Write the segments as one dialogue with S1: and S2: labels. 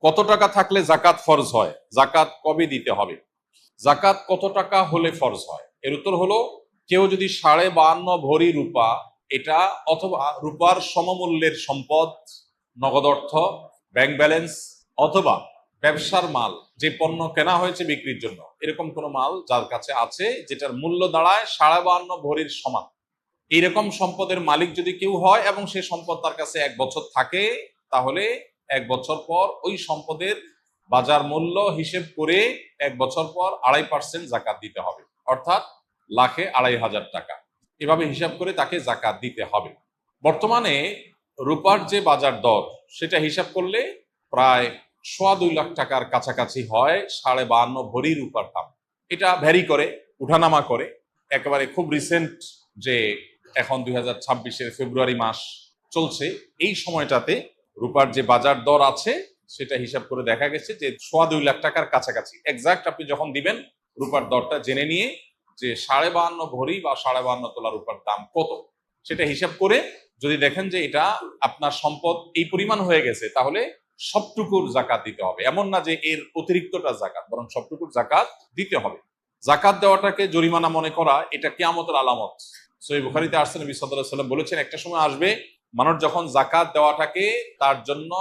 S1: কত টাকা থাকলে জাকাত ফরজ হয়, জাকাত কবে দিতে হবে, জাকাত কত টাকা হলে ফরজ হয়? এর উত্তর হলো, কেউ যদি 52.5 ভরি রূপা, এটা অথবা রূপার সমমূল্যের সম্পদ, নগদ অর্থ, ব্যাংক ব্যালেন্স, অথবা ব্যবসার মাল, যে পণ্য কেনা হয়েছে বিক্রির জন্য, এরকম কোনো মাল যার কাছে আছে যেটার মূল্য দাঁড়ায় 52.5 ভরির সমান, এইরকম সম্পদের মালিক যদি কেউ হয় এবং সে সম্পদ তার কাছে 1 বছর থাকে, তাহলে 1 বছর পর ওই সম্পদের বাজার মূল্য হিসেব করে 1 বছর পর 2.5% জাকাত দিতে হবে, অর্থাৎ লাখে 2,500 টাকা। এভাবে হিসাব করে তাকে জাকাত দিতে হবে। বর্তমানে রূপার যে বাজার দর, সেটা হিসাব করলে প্রায় 2.25 লাখ টাকার কাছাকাছি হয় 52.5 ভরি রূপার দাম। এটা ভ্যারি করে, উঠানামা করে। একেবারে খুব রিসেন্ট যে এখন 2026-এর ফেব্রুয়ারি মাস চলছে, এই সময়টাতে রূপার যে বাজার দর আছে সেটা হিসাব করে দেখা গেছে যে 2.25 লাখ টাকার কাছাকাছি। এক্সাক্ট আপনি যখন দিবেন রূপার দরটা জেনে নিয়ে যে 52.5 ভরি বা 52.5 তোলা রূপার দাম কত, সেটা হিসাব করে যদি দেখেন যে এটা আপনার সম্পদ এই পরিমাণ হয়ে গেছে, তাহলে সবটুকুর জাকাত দিতে হবে। এমন না যে এর অতিরিক্তটা জাকাত, বরং সবটুকুর জাকাত দিতে হবে। জাকাত দেওয়াটাকে জরিমানা মনে করা, এটা কিয়ামতের আলামত। সহিহ বুখারীতে আসছে, নবী সাল্লাল্লাহু আলাইহি ওয়াসাল্লাম বলেছেন, একটা সময় আসবে মানুষ যখন জাকাত দেওয়াটাকে তার জন্য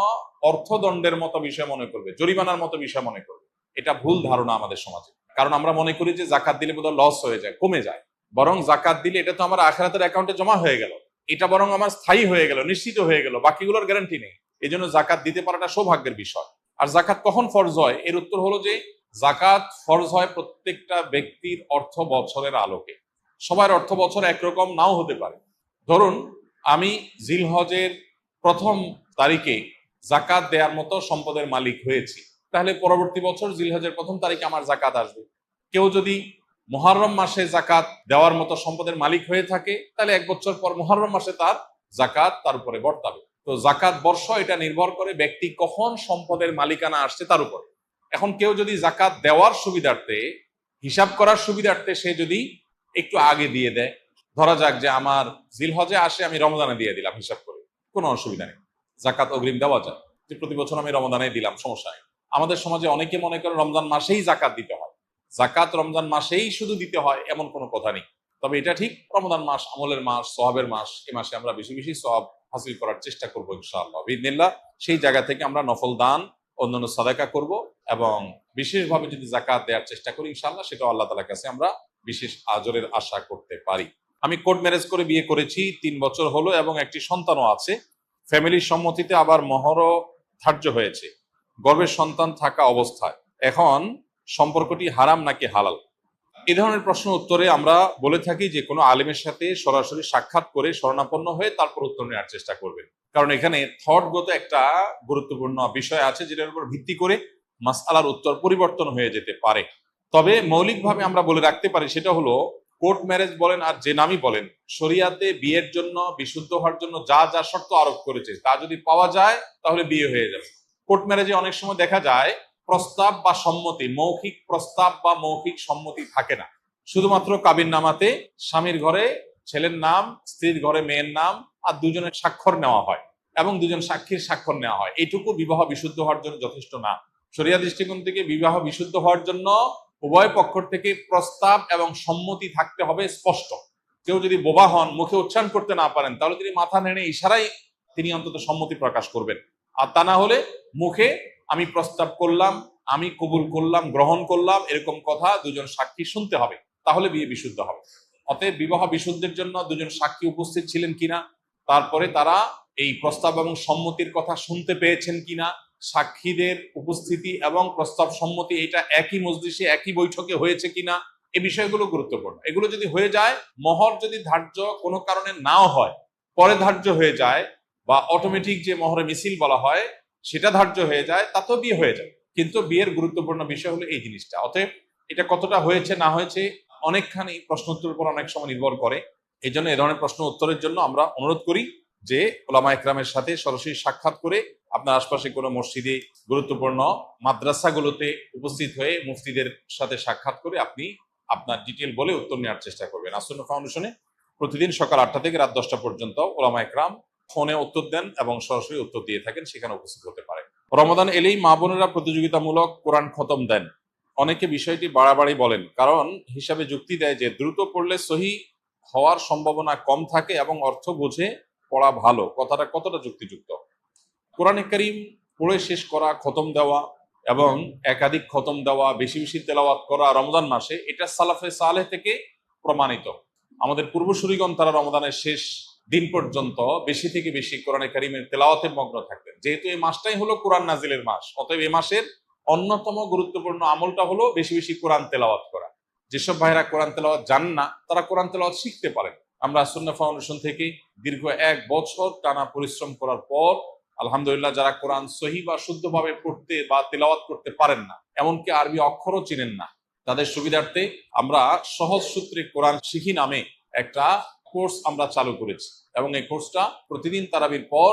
S1: অর্থদণ্ডের মতো বিষয় মনে করবে, জরিমানার মতো বিষয় মনে করবে। এটা ভুল ধারণা আমাদের সমাজে। কারণ আমরা মনে করি যে জাকাত দিলে বোধহয় লস হয়ে যায়, কমে যায়। বরং জাকাত দিলে এটা তো আমার আখিরাতের অ্যাকাউন্টে জমা হয়ে গেল, এটা বরং আমার স্থায়ী হয়ে গেল, নিশ্চিত হয়ে গেল, বাকিগুলোর গ্যারান্টি নেই। এই জন্য জাকাত দিতে পারাটা সৌভাগ্যের বিষয়। আর জাকাত কখন ফরজ হয়, এর উত্তর হলো যে জাকাত ফরজ হয় প্রত্যেকটা ব্যক্তির অর্থ বছরের আলোকে। সবার অর্থ বছর একরকম নাও হতে পারে। ধরুন আমি জিলহজের 1ম তারিখে জাকাত দেওয়ার মতো সম্পদের মালিক হয়েছি, তাহলে পরবর্তী বছর জিলহজের 1ম তারিখে আমার জাকাত আসবে। কেউ যদি মুহররম মাসে জাকাত দেওয়ার মতো সম্পদের মালিক হয়ে থাকে, তাহলে 1 বছর পর মুহররম মাসে তার জাকাত তার উপরে বর্তাবে। তো জাকাত বর্ষ এটা নির্ভর করে ব্যক্তি কখন সম্পদের মালিকানা আসছে তার উপরে। এখন কেউ যদি জাকাত দেওয়ার সুবিধার্থে, হিসাব করার সুবিধার্থে সে যদি একটু আগে দিয়ে দেয়, ধরা যাক যে আমার জিলহজে আসে, আমি রমজানে দিয়ে দিলাম হিসাব করে, কোনো অসুবিধা নেই, জাকাত অগ্রিম দেওয়া যায়। যে প্রতি বছর আমি রমজানে দিলাম, সমস্যা নেই। আমাদের সমাজে অনেকে মনে করে রমজান মাসেই জাকাত দিতে হয়, জাকাত রমজান মাসেই শুধু দিতে হয়, এমন কোনো কথা নেই। তবে এটা ঠিক, রমজান মাস আমলের মাস, সওয়াবের মাস, এই মাসে আমরা বেশি বেশি সওয়াব হাসিল করার চেষ্টা করবো ইনশাআল্লাহ বিইذনিল্লাহ। সেই জায়গা থেকে আমরা নফল দান, অন্যান্য সাদাকা করব, এবং বিশেষভাবে যদি জাকাত দেওয়ার চেষ্টা করি ইনশাআল্লাহ, সেটা আল্লাহ তাআলার কাছে আমরা বিশেষ আজরের আশা করতে পারি। আমি কোর্ট ম্যারেজ করে বিয়ে করেছি, 3 বছর হলো এবং একটি সন্তানও আছে। ফ্যামিলির সম্মতিতে আবার মহরও ধার্য হয়েছে গর্ভের সন্তান থাকা অবস্থায়। এখন সম্পর্কটি হারাম নাকি হালাল? এই ধরনের প্রশ্ন উত্তরে আমরা বলে থাকি যে কোনো আলেমের সাথে সরাসরি সাক্ষাৎ করে শরণাপন্ন হয়ে তারপর উত্তর নেওয়ার চেষ্টা করবেন। কারণ এখানে থটগত একটা গুরুত্বপূর্ণ বিষয় আছে, যেটার উপর ভিত্তি করে মাসআলার উত্তর পরিবর্তন হয়ে যেতে পারে। তবে মৌলিকভাবে আমরা বলে রাখতে পারি, সেটা হলো কোর্ট ম্যারেজ বলেন আর যে নামই বলেন, শরিয়াতে বিয়ের জন্য, বিশুদ্ধ হওয়ার জন্য যা যা শর্ত আরোপ করেছে তা যদি পাওয়া যায় তাহলে বিয়ে হয়ে যাবে। কোর্ট ম্যারেজে অনেক সময় দেখা যায় প্রস্তাব বা সম্মতি, মৌখিক প্রস্তাব বা মৌখিক সম্মতি থাকে না। শুধুমাত্র কাবিননামাতে স্বামীর ঘরে ছেলের নাম, স্ত্রীর ঘরে মেয়ের নাম, আর দুজনের স্বাক্ষর নেওয়া হয় এবং দুজন সাক্ষীর স্বাক্ষর নেওয়া হয়। এইটুকু বিবাহ বিশুদ্ধ হওয়ার জন্য যথেষ্ট না। শরিয়া দৃষ্টিকোণ থেকে বিবাহ বিশুদ্ধ হওয়ার জন্য উভয় পক্ষ থেকে প্রস্তাব এবং সম্মতি থাকতে হবে স্পষ্ট। কেউ যদি বোবা হন, মুখে উচ্চারণ করতে না পারেন, তাহলে তিনি মাথা নেড়ে ইশারায় তিনি অন্তত সম্মতি প্রকাশ করবেন। আর তা না হলে মুখে আমি প্রস্তাব করলাম, আমি কবুল করলাম, গ্রহণ করলাম, এরকম কথা দুজন সাক্ষী শুনতে হবে, তাহলে বিয়ে বিশুদ্ধ হবে। অতএব বিবাহ বিশুদ্ধের জন্য দুজন সাক্ষী উপস্থিত ছিলেন কিনা, তারপরে তারা এই প্রস্তাব এবং সম্মতির কথা শুনতে পেয়েছেন কিনা, সাক্ষীদের উপস্থিতি এবং প্রস্তাব সম্মতি এটা একই মজলিসে, একই বৈঠকে হয়েছে কিনা, এই বিষয়গুলো গুরুত্বপূর্ণ। এগুলো যদি হয়ে যায়, মোহর যদি ধার্য কোনো কারণে নাও হয়, পরে ধার্য হয়ে যায়, বা অটোমেটিক যে মোহরে মিছিল বলা হয় সেটা ধার্য হয়ে যায়, তাতেও বিয়ে হয়ে যায়। কিন্তু বিয়ের গুরুত্বপূর্ণ বিষয় হলো এই জিনিসটা। অতএব এটা কতটা হয়েছে না হয়েছে অনেকখানি প্রশ্ন উত্তরের উপর অনেক সময় নির্ভর করে। এই জন্য এ ধরনের প্রশ্ন উত্তরের জন্য আমরা অনুরোধ করি যে ওলামা একরামের সাথে সরাসরি সাক্ষাৎ করে আপনার আশপাশে কোনো মসজিদে, গুরুত্বপূর্ণ মাদ্রাসাগুলোতে উপস্থিত হয়ে মুফতিদের সাথে সাক্ষাৎ করে আপনি আপনার ডিটেল বলে উত্তর নেওয়ার চেষ্টা করবেন। আসুন্নাহ ফাউন্ডেশনে প্রতিদিন সকাল 8টা থেকে রাত 10টা পর্যন্ত ওলামা একরাম ফোনে উত্তর দেন এবং সরাসরি উত্তর দিয়ে থাকেন, সেখানে উপস্থিত হতে পারেন। রমাদান এলেই মা বোনেরা প্রতিযোগিতামূলক কোরআন খতম দেন। অনেকে বিষয়টি বাড়াবাড়ি বলেন, কারণ হিসাবে যুক্তি দেয় যে দ্রুত পড়লে সহি হওয়ার সম্ভাবনা কম থাকে এবং অর্থ বুঝে পড়া ভালো। কথাটা কতটা যুক্তিযুক্ত? কোরআনে কারীম পড়ে শেষ করা, খতম দেওয়া এবং একাধিক খতম দেওয়া, বেশি বেশি তেলাওয়াত করা রমজান মাসে, এটা সালাফে সালেহ থেকে প্রমাণিত। আমাদের পূর্বসূরিগণ তারা রমজানের শেষ দিন পর্যন্ত বেশি থেকে বেশি কোরআনে কারীমের তেলাওয়াতে মগ্ন থাকতেন। যেহেতু এই মাসটাই হলো কোরআন নাজিলের মাস, অতএব এই মাসের অন্যতম গুরুত্বপূর্ণ আমলটা হলো বেশি বেশি কোরআন তেলাওয়াত করা। যেসব ভাইরা কোরআন তেলাওয়াত জানেন না, তারা কোরআন তেলাওয়াত শিখতে পারেন। আমরা সুন্নাহ ফাউন্ডেশন থেকে দীর্ঘ 1 বছর টানা পরিশ্রম করার পর আলহামদুলিল্লাহ, যারা কোরআন সহি বা শুদ্ধভাবে পড়তে বা তেলাওয়াত করতে পারেন না, এমনকি আরবি অক্ষরও চিনেন না, তাদের সুবিধার্থে আমরা সহজ সূত্রে কোরআন শিখি নামে একটা কোর্স আমরা চালু করেছি। এবং এই কোর্সটা প্রতিদিন তারাবির পর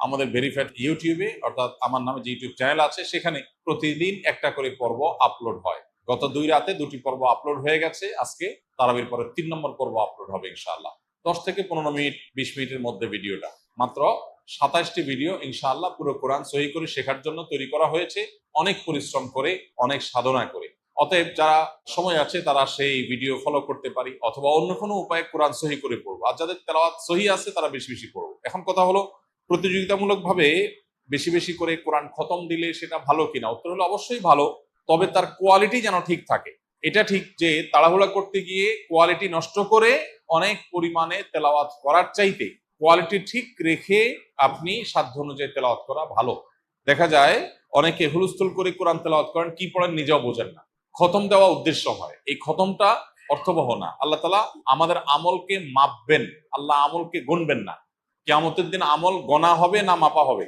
S1: আমাদের ভেরিফাইড ইউটিউবে, অর্থাৎ আমার নামে যে ইউটিউব চ্যানেল আছে, সেখানে প্রতিদিন একটা করে পর্ব আপলোড হয়। গত 2 রাতে 2টি পর্ব আপলোড হয়ে গেছে। আজকে তারাবির পরে 3 নম্বর পর্ব আপলোড হবে ইনশাআল্লাহ। 10 থেকে 15 মিনিট, 20 মিনিটের মধ্যে ভিডিওটা, মাত্র 27টি ভিডিও ইনশাআল্লাহ পুরো কোরআন সহি করে শেখার জন্য তৈরি করা হয়েছে, অনেক পরিশ্রম করে, অনেক সাধনা করে। অতএব যারা সময় আছে তারা সেই ভিডিও ফলো করতে পারি, অথবা অন্য কোনো উপায়ে কোরআন সহি করে পড়বো। আর যাদের তেলাওয়াত সহি আছে তারা বেশি বেশি পড়বো। এখন কথা হলো, প্রতিযোগিতামূলক ভাবে বেশি বেশি করে কোরআন খতম দিলে সেটা ভালো কিনা? উত্তর হলো অবশ্যই ভালো, তবে তার কোয়ালিটি যেন ঠিক থাকে। এটা ঠিক যে তাড়াহুড়া করতে গিয়ে কোয়ালিটি নষ্ট করে অনেক পরিমাণে তেলাওয়াত করার চাইতে কোয়ালিটি ঠিক রেখে আপনি সাধ্য অনুযায়ী তেলাওয়াত করা ভালো। দেখা যায় অনেকে হুলস্থুল করে কোরআন তেলাওয়াত করেন, কি পড়েন নিজেও বোঝেন না। খতম দেওয়া উদ্দেশ্য হয়, এই খতমটা অর্থবহ না। আল্লাহ তাআলা আমাদের আমলকে মাপবেন, আল্লাহ আমলকে গুনবেন না। কিয়ামতের দিন আমল গণা হবে না মাপা হবে?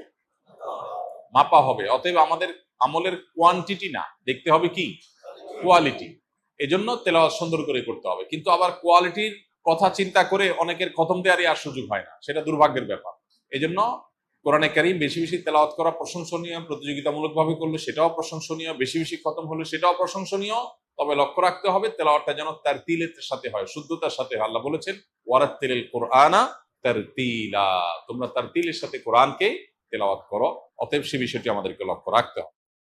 S1: মাপা হবে। অতএব আমাদের আমলের কোয়ান্টিটি না, দেখতে হবে কি? কোয়ালিটি। এজন্য তেলাওয়াত সুন্দর করে করতে হবে। কিন্তু আবার কোয়ালিটির কথা চিন্তা করে অনেকের খতম দেওয়ারই আর সুযোগ হয় না, সেটা দুর্ভাগ্যের ব্যাপার। এজন্য কোরআনে কারীম বেশি বেশি তেলাওয়াত করা প্রশংসনীয়, প্রতিযোগিতামূলক ভাবে করলে সেটাও প্রশংসনীয়, বেশি বেশি খতম হলে সেটাও প্রশংসনীয়। তবে লক্ষ্য রাখতে হবে তেলাওয়াতটা যেন তারতিলের সাথে হয়, শুদ্ধতার সাথে হয়। আল্লাহ বলেছেন, ওয়ারাত্তিলিল কুরআনা তারতিলা, তোমরা তারতিলের সাথে কোরআনকে তেলাওয়াত করো। অতএব সে বিষয়টি আমাদেরকে লক্ষ্য রাখতে হবে।